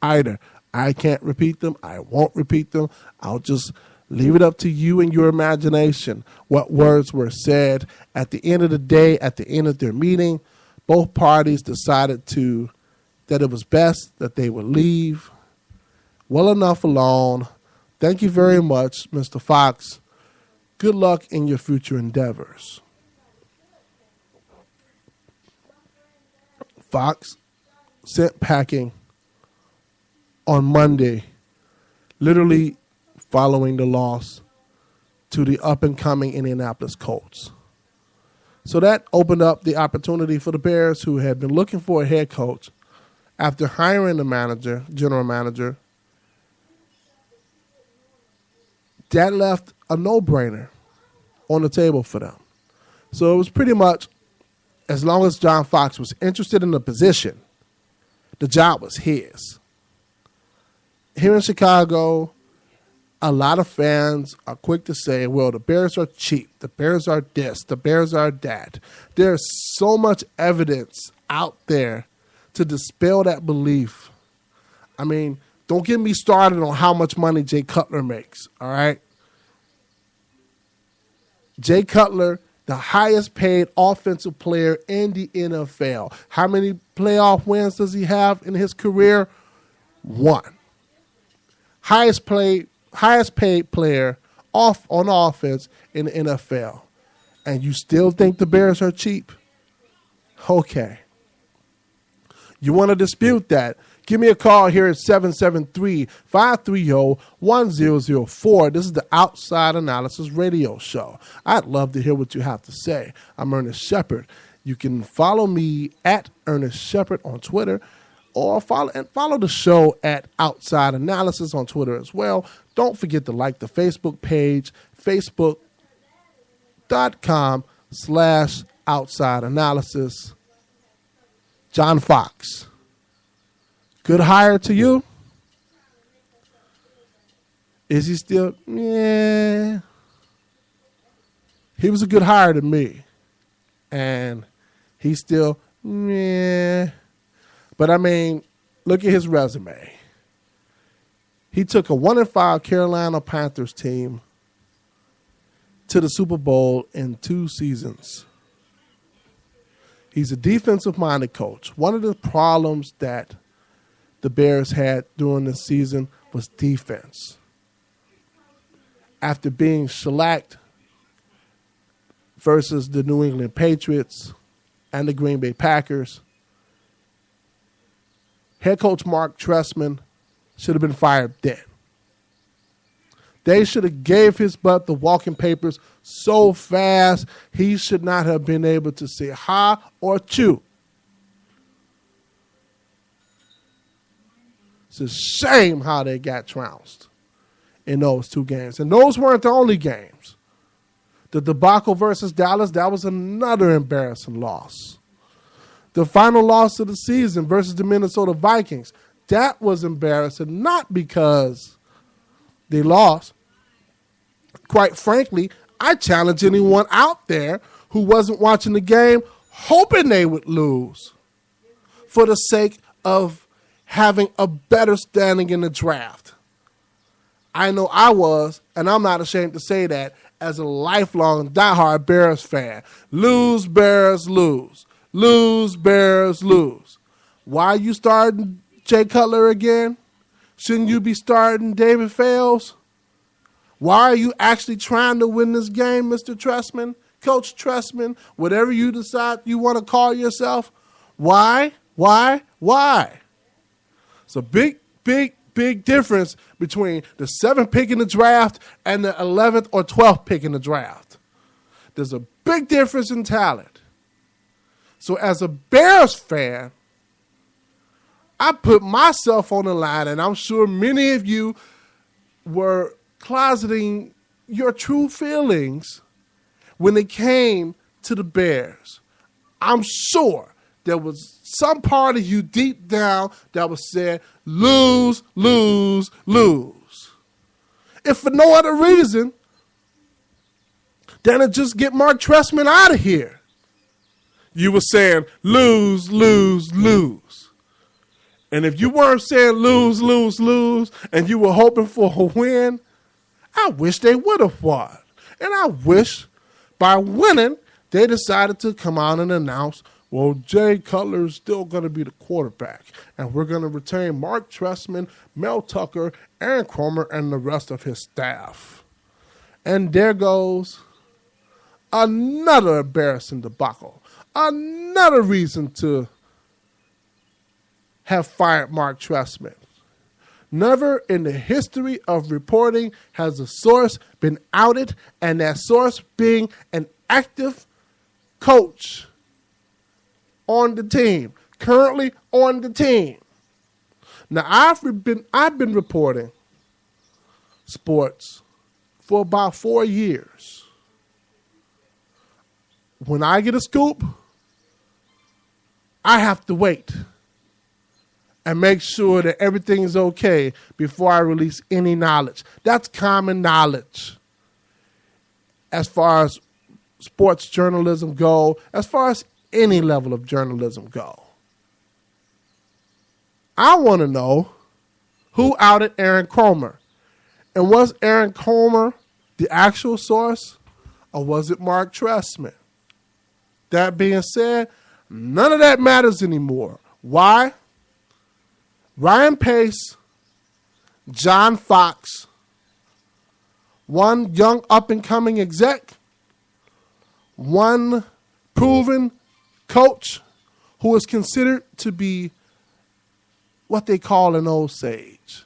either. I can't repeat them. I won't repeat them. I'll just leave it up to you and your imagination what words were said. At the end of the day, at the end of their meeting, both parties decided that it was best that they would leave well enough alone. Thank you very much, Mr. Fox. Good luck in your future endeavors. Fox sent packing on Monday, literally following the loss to the up-and-coming Indianapolis Colts. So that opened up the opportunity for the Bears, who had been looking for a head coach after hiring the general manager. That left a no-brainer on the table for them. So it was pretty much, as long as John Fox was interested in the position, the job was his. Here in Chicago, a lot of fans are quick to say, well, the Bears are cheap. The Bears are this. The Bears are that. There's so much evidence out there to dispel that belief. I mean, don't get me started on how much money Jay Cutler makes, all right? Jay Cutler, the highest paid offensive player in the NFL. How many playoff wins does he have in his career? 1. Highest paid player on offense in the NFL. And you still think the Bears are cheap? Okay. You want to dispute that? Give me a call here at 773-530-1004. This is the Outside Analysis Radio Show. I'd love to hear what you have to say. I'm Ernest Shepard. You can follow me at Ernest Shepard on Twitter, or follow the show at Outside Analysis on Twitter as well. Don't forget to like the Facebook page, facebook.com/Outside Analysis. John Fox. Good hire to you? Is he still? Yeah. He was a good hire to me. And he's still, yeah. But I mean, look at his resume. He took a 1-5 Carolina Panthers team to the Super Bowl in 2 seasons. He's a defensive-minded coach. One of the problems that the Bears had during the season was defense. After being shellacked versus the New England Patriots and the Green Bay Packers, head coach Mark Trestman should have been fired then. They should have gave his butt the walking papers so fast he should not have been able to say ha or chew. It's a shame how they got trounced in those 2 games. And those weren't the only games. The debacle versus Dallas, that was another embarrassing loss. The final loss of the season versus the Minnesota Vikings, that was embarrassing, not because they lost. Quite frankly, I challenge anyone out there who wasn't watching the game hoping they would lose for the sake of having a better standing in the draft. I know I was, and I'm not ashamed to say that, as a lifelong diehard Bears fan. Lose, Bears, lose. Lose, Bears, lose. Why are you starting Jay Cutler again? Shouldn't you be starting David Fales? Why are you actually trying to win this game, Mr. Trestman? Coach Trestman, whatever you decide you want to call yourself? Why? It's a big difference between the 7th pick in the draft and the 11th or 12th pick in the draft. There's a big difference in talent. So as a Bears fan, I put myself on the line, and I'm sure many of you were closeting your true feelings when it came to the Bears. I'm sure there was some part of you deep down that was saying, lose, lose, lose. If for no other reason than to just get Mark Trestman out of here. You were saying, lose, lose, lose. And if you weren't saying lose, lose, lose, and you were hoping for a win, I wish they would have won. And I wish by winning, they decided to come out and announce, well, Jay Cutler is still going to be the quarterback. And we're going to retain Mark Trestman, Mel Tucker, Aaron Kromer, and the rest of his staff. And there goes another embarrassing debacle. Another reason to have fired Mark Trestman. Never in the history of reporting has a source been outed, and that source being an active coach on the team, currently on the team. Now, I've been reporting sports for about 4 years. When I get a scoop, I have to wait and make sure that everything is okay before I release any knowledge. That's common knowledge as far as sports journalism go, as far as any level of journalism go. I want to know who outed Aaron Kromer. And was Aaron Kromer the actual source, or was it Mark Trestman? That being said, none of that matters anymore. Why? Ryan Pace, John Fox, one young up-and-coming exec, one proven coach who is considered to be what they call an old sage.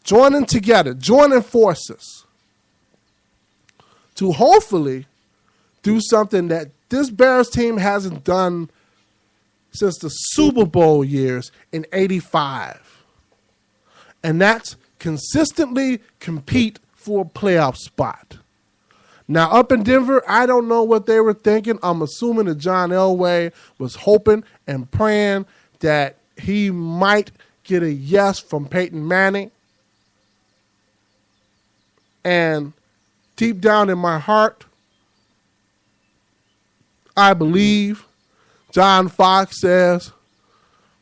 Joining together, joining forces to hopefully do something that this Bears team hasn't done since the Super Bowl years in '85. And that's consistently compete for a playoff spot. Now, up in Denver, I don't know what they were thinking. I'm assuming that John Elway was hoping and praying that he might get a yes from Peyton Manning. And deep down in my heart, I believe John Fox says,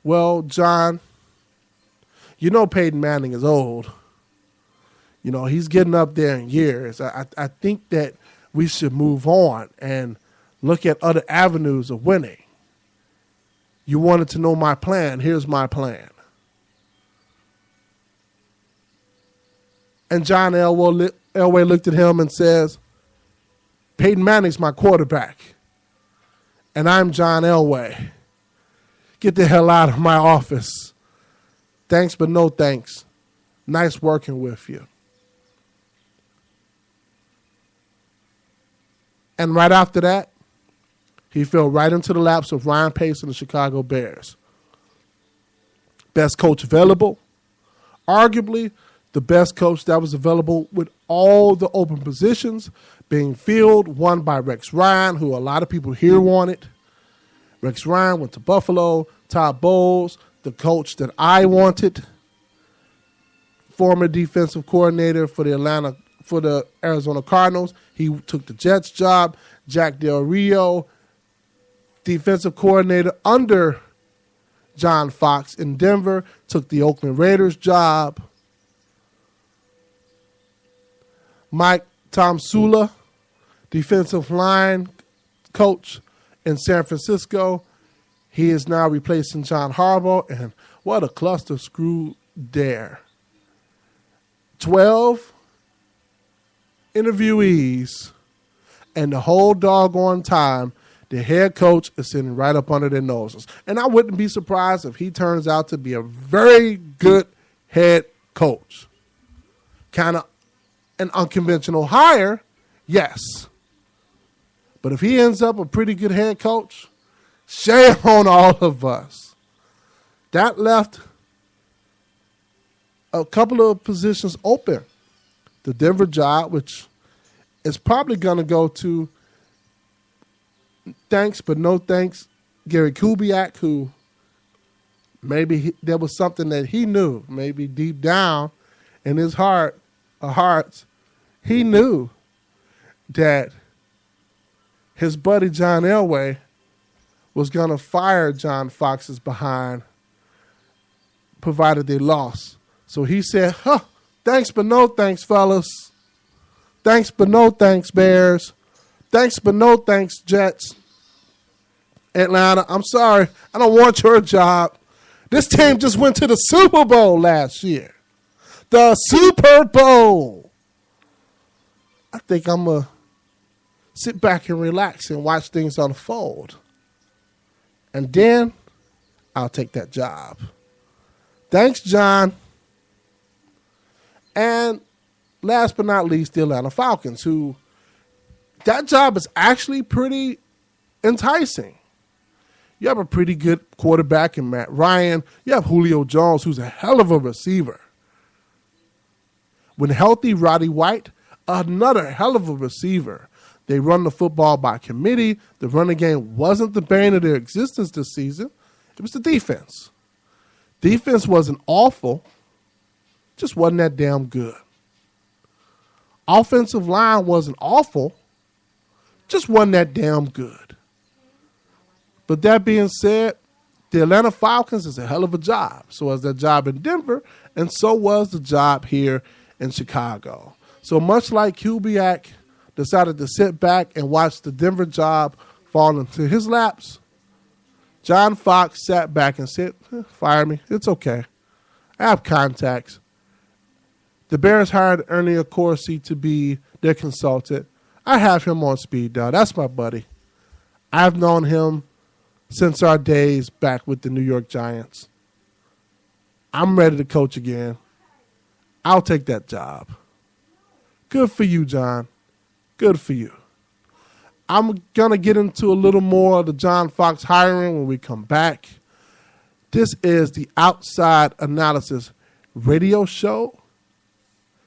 well, John, you know Peyton Manning is old. You know, he's getting up there in years. I think that we should move on and look at other avenues of winning. You wanted to know my plan. Here's my plan. And John Elway looked at him and says, Peyton Manning's my quarterback. And I'm John Elway. Get the hell out of my office. Thanks, but no thanks. Nice working with you. And right after that, he fell right into the laps of Ryan Pace and the Chicago Bears. Best coach available. Arguably, the best coach that was available with all the open positions being filled, one by Rex Ryan, who a lot of people here wanted. Rex Ryan went to Buffalo. Todd Bowles, the coach that I wanted, former defensive coordinator for the Arizona Cardinals. He took the Jets job. Jack Del Rio, defensive coordinator under John Fox in Denver, took the Oakland Raiders job. Mike Tomsula, defensive line coach in San Francisco. He is now replacing John Harbaugh, and what a cluster screw there. 12 interviewees, and the whole doggone time, the head coach is sitting right up under their noses. And I wouldn't be surprised if he turns out to be a very good head coach. Kind of an unconventional hire, yes. But if he ends up a pretty good head coach, shame on all of us. That left a couple of positions open. The Denver job, which is probably going to go to, thanks but no thanks, Gary Kubiak, who maybe there was something that he knew, maybe deep down in his hearts, he knew that his buddy John Elway was going to fire John Fox's behind, provided they lost. So he said, thanks but no thanks, fellas. Thanks but no thanks, Bears. Thanks but no thanks, Jets. Atlanta, I'm sorry. I don't want your job. This team just went to the Super Bowl last year. The Super Bowl. I think I'm going to sit back and relax and watch things unfold. And then I'll take that job. Thanks, John. And last but not least, the Atlanta Falcons, who that job is actually pretty enticing. You have a pretty good quarterback in Matt Ryan. You have Julio Jones, who's a hell of a receiver. When healthy, Roddy White, another hell of a receiver. They run the football by committee. The running game wasn't the bane of their existence this season. It was the defense. Defense wasn't awful, just wasn't that damn good. Offensive line wasn't awful, just wasn't that damn good. But that being said, the Atlanta Falcons is a hell of a job. So was that job in Denver, and so was the job here in Chicago. So much like Kubiak decided to sit back and watch the Denver job fall into his laps, John Fox sat back and said, fire me. It's okay. I have contacts. The Bears hired Ernie Accorsi to be their consultant. I have him on speed dial. That's my buddy. I've known him since our days back with the New York Giants. I'm ready to coach again. I'll take that job. Good for you, John. Good for you. I'm going to get into a little more of the John Fox hiring when we come back. This is the Outside Analysis radio show.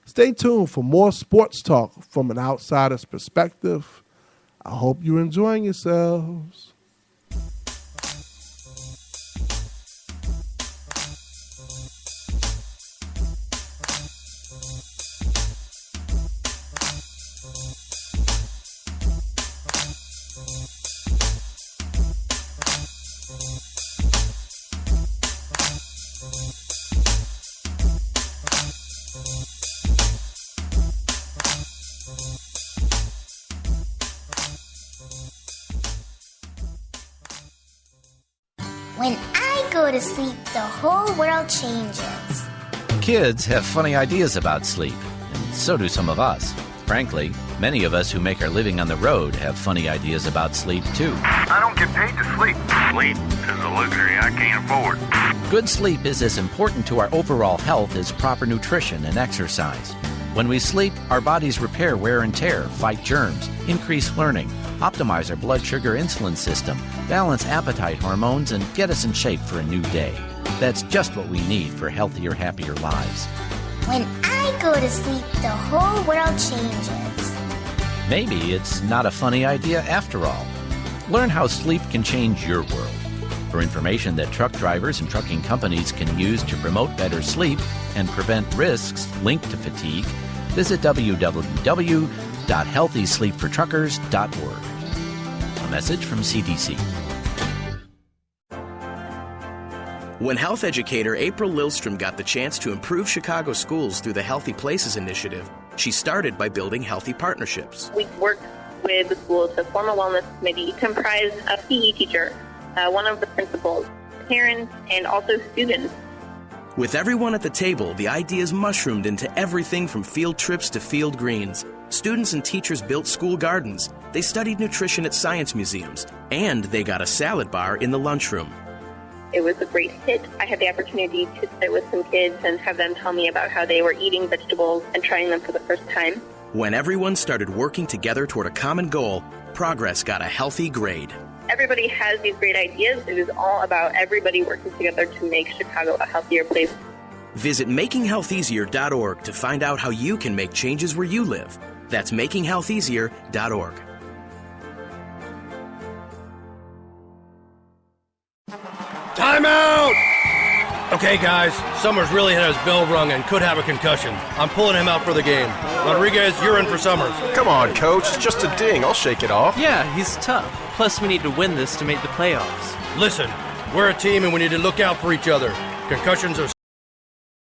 Stay tuned for more sports talk from an outsider's perspective. I hope you're enjoying yourselves. When I go to sleep, the whole world changes. Kids have funny ideas about sleep, and so do some of us. Frankly, many of us who make our living on the road have funny ideas about sleep, too. I don't get paid to sleep. Sleep is a luxury I can't afford. Good sleep is as important to our overall health as proper nutrition and exercise. When we sleep, our bodies repair wear and tear, fight germs, increase learning, optimize our blood sugar insulin system, balance appetite hormones, and get us in shape for a new day. That's just what we need for healthier, happier lives. When I go to sleep, the whole world changes. Maybe it's not a funny idea after all. Learn how sleep can change your world. For information that truck drivers and trucking companies can use to promote better sleep and prevent risks linked to fatigue, visit www.healthysleepfortruckers.org. A message from CDC. When health educator April Lilstrom got the chance to improve Chicago schools through the Healthy Places initiative, she started by building healthy partnerships. We worked with the school to form a wellness committee comprised of a PE teacher, one of the principals, parents, and also students. With everyone at the table, the ideas mushroomed into everything from field trips to field greens. Students and teachers built school gardens. They studied nutrition at science museums, and they got a salad bar in the lunchroom. It was a great hit. I had the opportunity to sit with some kids and have them tell me about how they were eating vegetables and trying them for the first time. When everyone started working together toward a common goal, progress got a healthy grade. Everybody has these great ideas. It is all about everybody working together to make Chicago a healthier place. Visit makinghealtheasier.org to find out how you can make changes where you live. That's makinghealtheasier.org. Time out! Okay, guys, Summers really had his bell rung and could have a concussion. I'm pulling him out for the game. Rodriguez, you're in for Summers. Come on, Coach. It's just a ding. I'll shake it off. Yeah, he's tough. Plus, we need to win this to make the playoffs. Listen, we're a team and we need to look out for each other. Concussions are